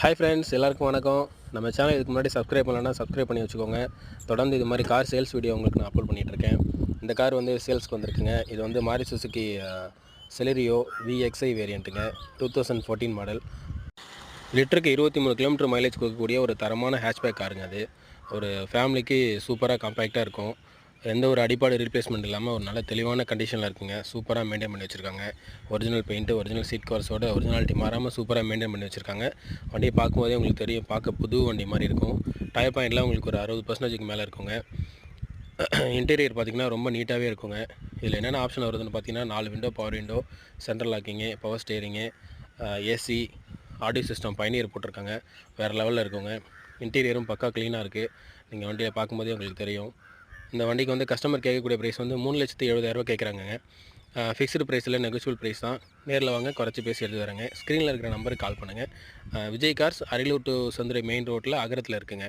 Hi friends, எல்லாருக்கும் வணக்கம். நம்ம சேனல் இதுக்கு முன்னாடி சப்ஸ்கிரைப் பண்ணலன்னா சப்ஸ்கிரைப் பண்ணி வச்சுக்கோங்க. தொடர்ந்து இது மாதிரி கார் சேல்ஸ் வீடியோ உங்களுக்கு நான் அப்லோட் பண்ணிகிட்ருக்கேன். இந்த கார் வந்து சேல்ஸ்க்கு வந்திருக்குங்க. இது வந்து Maruti Suzuki Celerio VXi வேரியண்ட்டுங்க. 2014 model. லிட்டருக்கு 23 கிலோமீட்டர் மைலேஜ் கொடுக்கக்கூடிய ஒரு தரமான ஹேட்ச்பேக் காருங்க அது. ஒரு ஃபேமிலிக்கு சூப்பராக காம்பேக்டாக இருக்கும். எந்த ஒரு அடிப்பாடு ரீப்ளேஸ்மெண்ட் இல்லாமல் ஒரு நல்ல தெளிவான கண்டிஷனில் இருக்குங்க. சூப்பராக மெயின்டைன் பண்ணி வச்சுருக்காங்க. ஒரிஜினல் பெயிண்ட்டு, ஒரிஜினல் சீட் கவர்ஸோட ஒரிஜினாலிட்டி மாறாமல் சூப்பராக மெயின்டைன் பண்ணி வச்சுருக்காங்க. வண்டியை பார்க்கும்போதே உங்களுக்கு தெரியும், பார்க்க புது வண்டி மாதிரி இருக்கும். டயர் பாயிண்ட்லாம் உங்களுக்கு ஒரு 60% மேலே இருக்குங்க. இன்டீரியர் பார்த்திங்கன்னா ரொம்ப நீட்டாகவே இருக்குங்க. இதில் என்னென்ன ஆப்ஷன் வருதுன்னு பார்த்தீங்கன்னா 4 window, power window, central locking, power steering, AC, audio system பயணியர் போட்டிருக்காங்க. வேறு லெவலில் இருக்குங்க. இன்டீரியரும் பக்கா க்ளீனாக இருக்குது. நீங்கள் வண்டியை பார்க்கும்போதே உங்களுக்கு தெரியும். இந்த வண்டிக்கு வந்து கஸ்டமர் கேட்கக்கூடிய ப்ரைஸ் வந்து 3,70,000 கேட்குறாங்க. ஃபிக்ஸ்டு ப்ரைஸ் இல்லை, நெகோஷியபிள் ப்ரைஸ் தான். நேரில் வாங்க, குறைச்சி பேசி எடுத்து தரேங்க. ஸ்க்ரீனில் இருக்கிற நம்பருக்கு கால் பண்ணுங்கள். Vijay cars, Ariyalur to Santhurai main ரோட்டில் அகரத்தில் இருக்குங்க.